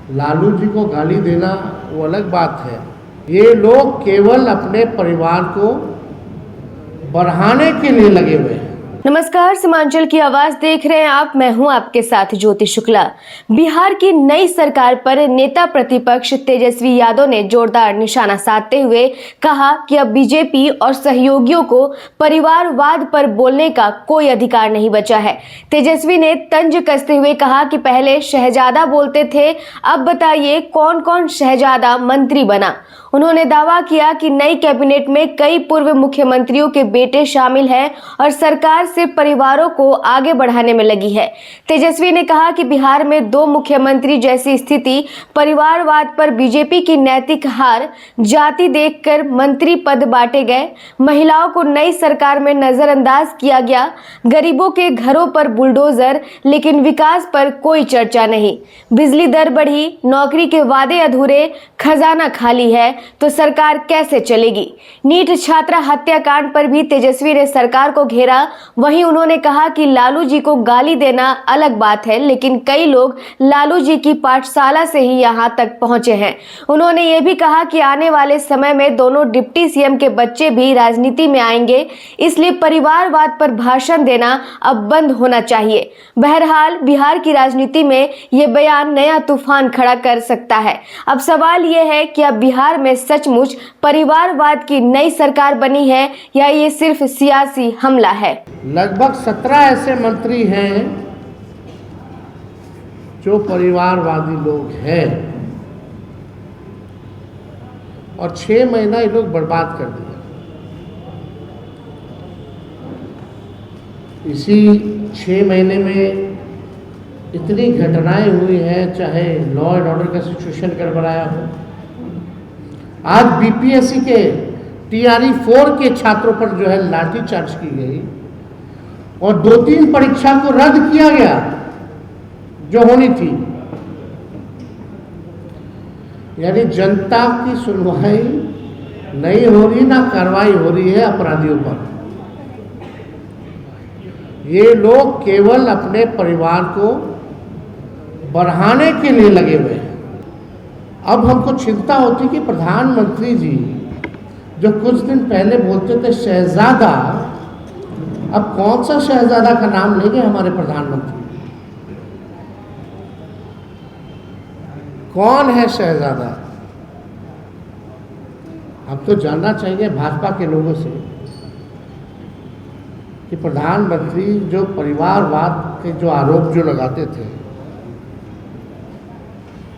लालू जी को गाली देना वो अलग बात है। ये लोग केवल अपने परिवार को बढ़ाने के लिए लगे हुए हैं। नमस्कार, सीमांचल की आवाज देख रहे हैं आप। मैं हूं आपके साथ ज्योति शुक्ला। बिहार की नई सरकार पर नेता प्रतिपक्ष तेजस्वी यादव ने जोरदार निशाना साधते हुए कहा कि अब बीजेपी और सहयोगियों को परिवारवाद पर बोलने का कोई अधिकार नहीं बचा है। तेजस्वी ने तंज कसते हुए कहा कि पहले शहजादा बोलते थे, अब बताइए कौन कौन शहजादा मंत्री बना। उन्होंने दावा किया कि नई कैबिनेट में कई पूर्व मुख्यमंत्रियों के बेटे शामिल हैं और सरकार सिर्फ परिवारों को आगे बढ़ाने में लगी है। तेजस्वी ने कहा कि बिहार में 2 मुख्यमंत्री जैसी स्थिति परिवारवाद पर बीजेपी की नैतिक हार, जाति देखकर मंत्री पद बांटे गए, महिलाओं को नई सरकार में नजरअंदाज किया गया, गरीबों के घरों पर बुलडोजर, लेकिन विकास पर कोई चर्चा नहीं। बिजली दर बढ़ी, नौकरी के वादे अधूरे, खजाना खाली है तो सरकार कैसे चलेगी। नीट छात्रा हत्याकांड पर भी तेजस्वी ने सरकार को घेरा। वहीं उन्होंने कहा कि लालू जी को गाली देना अलग बात है, लेकिन कई लोग लालू जी की पाठशाला से ही यहां तक पहुंचे हैं। उन्होंने ये भी कहा कि आने वाले समय में दोनों डिप्टी सीएम के बच्चे भी राजनीति में आएंगे, इसलिए परिवारवाद पर भाषण देना अब बंद होना चाहिए। बहरहाल बिहार की राजनीति में ये बयान नया तूफान खड़ा कर सकता है। अब सवाल यह है कि अब बिहार में सचमुच परिवारवाद की नई सरकार बनी है या ये सिर्फ सियासी हमला है। लगभग 17 ऐसे मंत्री हैं जो परिवारवादी लोग हैं और 6 महीना ये लोग बर्बाद कर दिया। इसी 6 महीने में इतनी घटनाएं हुई हैं, चाहे लॉ एंड ऑर्डर का सिचुएशन गड़बड़ाया हो। आज बीपीएससी के टीआरई 4 के छात्रों पर जो है लाठीचार्ज की गई और 2-3 परीक्षा को रद्द किया गया जो होनी थी। यानी जनता की सुनवाई नहीं हो रही, ना कार्रवाई हो रही है अपराधियों पर। ये लोग केवल अपने परिवार को बढ़ाने के लिए लगे हुए हैं। अब हमको चिंता होती कि प्रधानमंत्री जी जो कुछ दिन पहले बोलते थे शहजादा, अब कौन सा शहजादा का नाम लेंगे हमारे प्रधानमंत्री? कौन है शहजादा? अब तो जानना चाहिए भाजपा के लोगों से कि प्रधानमंत्री जो परिवारवाद के जो आरोप जो लगाते थे,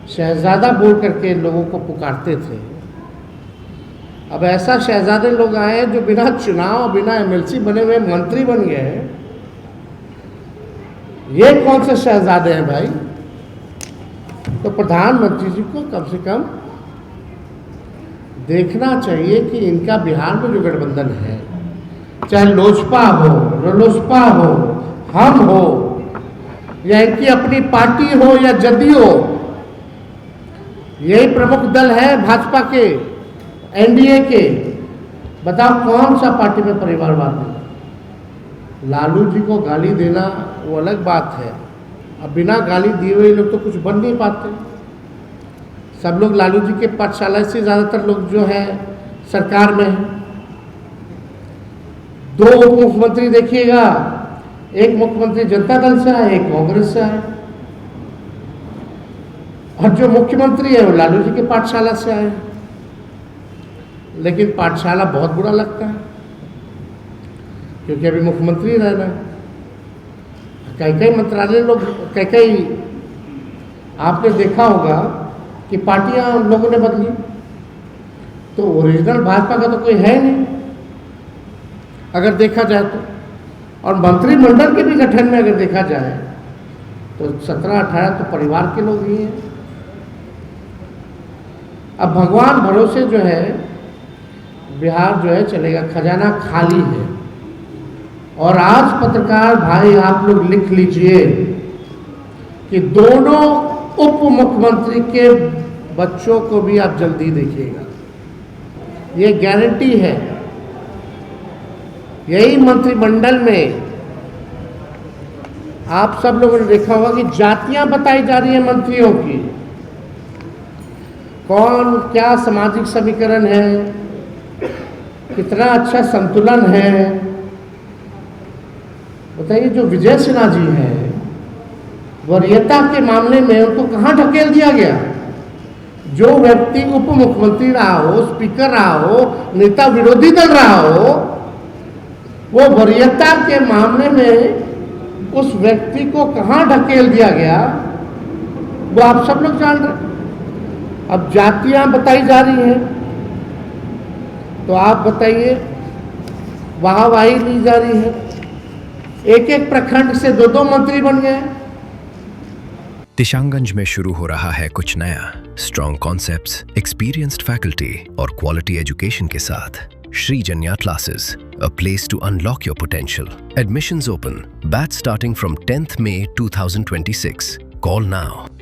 शहजादा बोल करके लोगों को पुकारते थे, अब ऐसा शहजादे लोग आए हैं जो बिना चुनाव, बिना एमएलसी बने हुए मंत्री बन गए हैं। ये कौन से शहजादे हैं भाई? तो प्रधानमंत्री जी को कम से कम देखना चाहिए कि इनका बिहार में जो गठबंधन है, चाहे लोजपा हो, रालोसपा हो, हम हो, या इनकी अपनी पार्टी हो या जदयू हो, यही प्रमुख दल है भाजपा के, एनडीए के। बताओ कौन सा पार्टी में परिवारवाद है? लालू जी को गाली देना वो अलग बात है। अब बिना गाली दिए हुए लोग तो कुछ बन नहीं पाते। सब लोग लालू जी के पाठशाला से ज़्यादातर लोग जो है सरकार में हैं। 2 उप मुख्यमंत्री देखिएगा, एक मुख्यमंत्री जनता दल से आए, एक कांग्रेस से आए, और जो मुख्यमंत्री है वो लालू जी के पाठशाला से आए। लेकिन पाठशाला बहुत बुरा लगता है क्योंकि अभी मुख्यमंत्री रहना है। कई मंत्रालय लोग, कई आपने देखा होगा कि पार्टियां उन लोगों ने बदली, तो ओरिजिनल भाजपा का तो कोई है नहीं अगर देखा जाए तो। और मंत्रिमंडल के भी गठन में अगर देखा जाए तो 17-18 तो परिवार के लोग ही हैं। अब भगवान भरोसे जो है बिहार जो है चलेगा, खजाना खाली है। और आज पत्रकार भाई आप लोग लिख लीजिए कि दोनों उप मुख्यमंत्री के बच्चों को भी आप जल्दी देखिएगा, ये गारंटी है। यही मंत्रिमंडल में आप सब लोगों ने देखा होगा कि जातियां बताई जा रही है मंत्रियों की, कौन क्या सामाजिक समीकरण है, कितना अच्छा संतुलन है। बताइए, जो विजय सिन्हा जी है, वरीयता के मामले में उनको कहाँ ढकेल दिया गया? जो व्यक्ति उप मुख्यमंत्री रहा हो, स्पीकर रहा हो, नेता विरोधी दल रहा हो, वो वरीयता के मामले में उस व्यक्ति को कहाँ ढकेल दिया गया, वो आप सब लोग जान रहे। अब जातियां बताई जा रही हैं, तो आप बताइए, वाहवाही ली जा रही है। एक एक प्रखंड से दो दो मंत्री बन गए। दिशांगंज में शुरू हो रहा है कुछ नया। स्ट्रॉन्ग कॉन्सेप्ट्स, एक्सपीरियंस्ड फैकल्टी और क्वालिटी एजुकेशन के साथ Shri Janya classes, a place to unlock your potential. Admissions open. Batch starting from 10th May 2026. Call now.